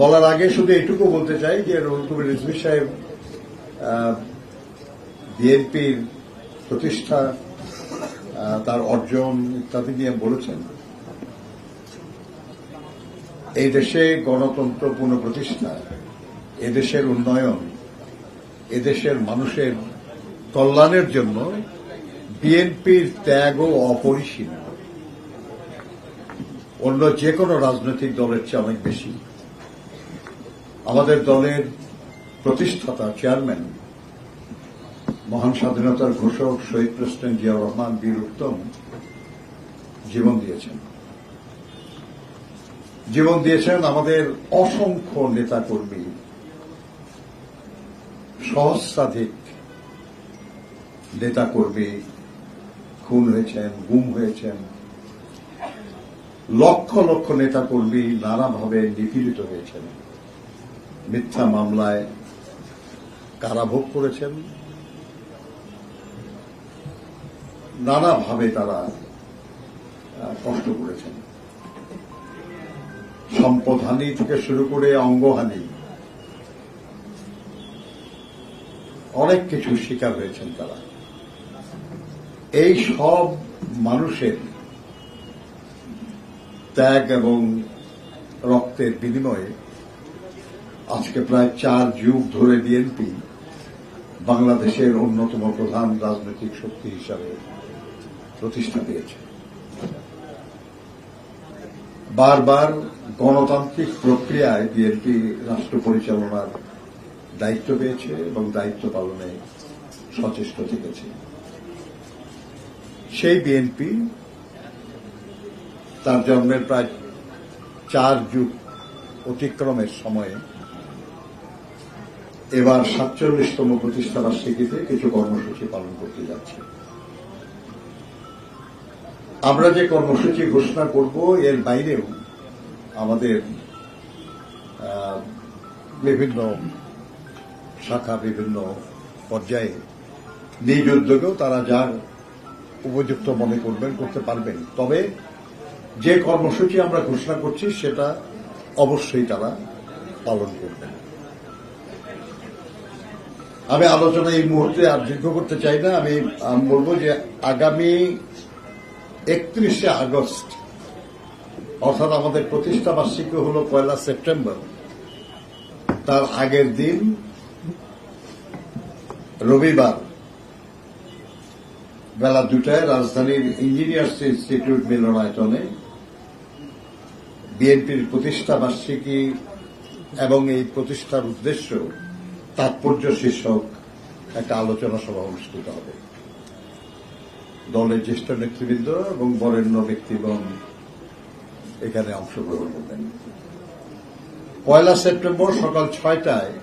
বলার আগে শুধু এটুকু বলতে চাই যে রুহুল কবির রিজভী সাহেব বিএনপির প্রতিষ্ঠা, তার অর্জন ইত্যাদি নিয়ে বলেছেন এই দেশে গণতন্ত্র পুনঃপ্রতিষ্ঠা, এদেশের উন্নয়ন, এদেশের মানুষের কল্যাণের জন্য বিএনপির ত্যাগও অপরিসীম, অন্য যে কোনো রাজনৈতিক দলের চেয়ে অনেক বেশি। আমাদের দলের প্রতিষ্ঠাতা চেয়ারম্যান, মহান স্বাধীনতার ঘোষক শহীদ প্রেসিডেন্ট জিয়াউর রহমান বীর উত্তম জীবন দিয়েছেন আমাদের অসংখ্য নেতাকর্মী, সহস্রাধিক নেতাকর্মী খুন হয়েছেন, গুম হয়েছেন, লক্ষ লক্ষ নেতাকর্মী নানাভাবে নিপীড়িত হয়েছেন, মিথ্যা মামলায় কারাভোগ করেছেন, নানাভাবে তারা কষ্ট করেছেন, সম্পদহানি থেকে শুরু করে অঙ্গহানি, অনেক কিছু শিকার হয়েছেন তারা। এই সব মানুষের ত্যাগ এবং রক্তের বিনিময়ে আজকে প্রায় 4 যুগ ধরে বিএনপি বাংলাদেশের অন্যতম প্রধান রাজনৈতিক শক্তি হিসাবে প্রতিষ্ঠা পেয়েছে। বারবার গণতান্ত্রিক প্রক্রিয়ায় বিএনপি রাষ্ট্র পরিচালনার দায়িত্ব পেয়েছে এবং দায়িত্ব পালনে সচেষ্ট থেকেছে। সেই বিএনপি তার জন্মের প্রায় 4 যুগ অতিক্রমের সময়ে এবার 47তম প্রতিষ্ঠা বার্ষিকীতে কিছু কর্মসূচি পালন করতে যাচ্ছে। আমরা যে কর্মসূচি ঘোষণা করব এর বাইরেও আমাদের বিভিন্ন শাখা, বিভিন্ন পর্যায়ে নিজ উদ্যোগেও তারা যার উপযুক্ত মনে করবেন, করতে পারবেন। তবে যে কর্মসূচি আমরা ঘোষণা করছি সেটা অবশ্যই তারা পালন করবেন। আমি আলোচনা এই মুহূর্তে আর দীর্ঘ করতে চাই না। আমি বলবো যে আগামী 31শে আগস্ট, অর্থাৎ আমাদের প্রতিষ্ঠা বার্ষিকী হল 1 সেপ্টেম্বর, তার আগের দিন রবিবার বেলা 2টায় রাজধানীর ইঞ্জিনিয়ার্স ইনস্টিটিউট মিলনায়তনে বিএনপির প্রতিষ্ঠা বার্ষিকী এবং এই প্রতিষ্ঠার উদ্দেশ্য, তাৎপর্য শীর্ষক একটা আলোচনা সভা অনুষ্ঠিত হবে। দলের জ্যেষ্ঠ নেতৃবৃন্দ এবং বরেণ্য ব্যক্তিগণ এখানে অংশগ্রহণ করবেন। 1 সেপ্টেম্বর সকাল 6টায়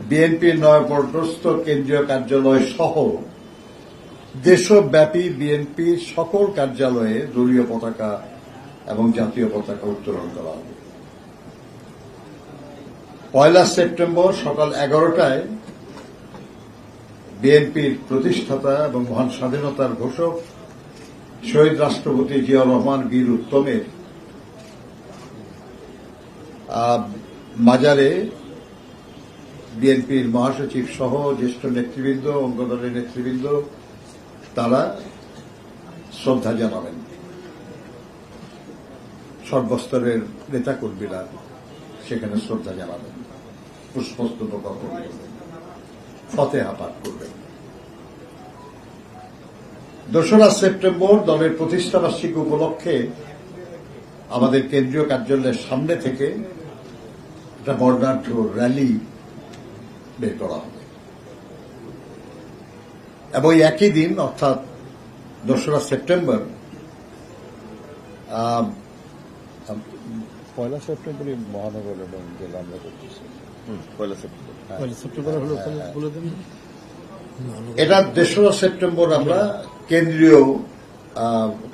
বিএনপির নয়াপল্টনস্থ কেন্দ্রীয় কার্যালয় সহ দেশব্যাপী বিএনপির সকল কার্যালয়ে দলীয় পতাকা এবং জাতীয় পতাকা উত্তোলন করা হবে। 1 সেপ্টেম্বর সকাল 11টায় বিএনপির প্রতিষ্ঠাতা এবং মহান স্বাধীনতার ঘোষক শহীদ রাষ্ট্রপতি জিয়াউর রহমান বীর উত্তমের মাজারে বিএনপির মহাসচিব সহ জ্যেষ্ঠ নেতৃবৃন্দ, অঙ্গদলের নেতৃবৃন্দ তারা শ্রদ্ধা জানাবেন। সর্বস্তরের নেতাকর্মীরা সেখানে শ্রদ্ধা জানাবেন, পুষ্পস্তবক অর্পণ করবেন, ফতেহা পাঠ করবেন। 2রা সেপ্টেম্বর দলের প্রতিষ্ঠা বার্ষিকী উপলক্ষে আমাদের কেন্দ্রীয় কার্যালয়ের সামনে থেকে একটা বর্ণাঢ্য র্যালি বের করা হবে এবং একই দিন অর্থাৎ 2রা সেপ্টেম্বর 1 সেপ্টেম্বরই মহানগর এবং জেলা আমরা করতেছি। 1 সেপ্টেম্বর হলো বলে দেন। এটা 2রা সেপ্টেম্বর আমরা কেন্দ্রীয়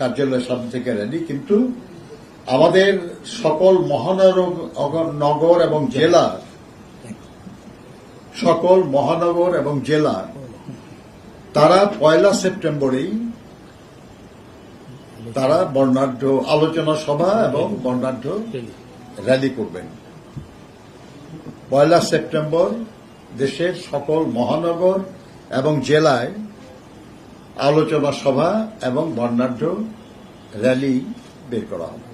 কার্যালয়ের সামনে থেকে র্যালি, কিন্তু আমাদের সকল মহানগর এবং জেলার তারা 1 সেপ্টেম্বরেই তারা বর্ণাঢ্য আলোচনা সভা এবং বর্ণাঢ্য র্যালি করবেন। পয়লা সেপ্টেম্বর দেশের সকল মহানগর এবং জেলায় আলোচনা সভা এবং বর্ণাঢ্য র্যালি বের করা হবে।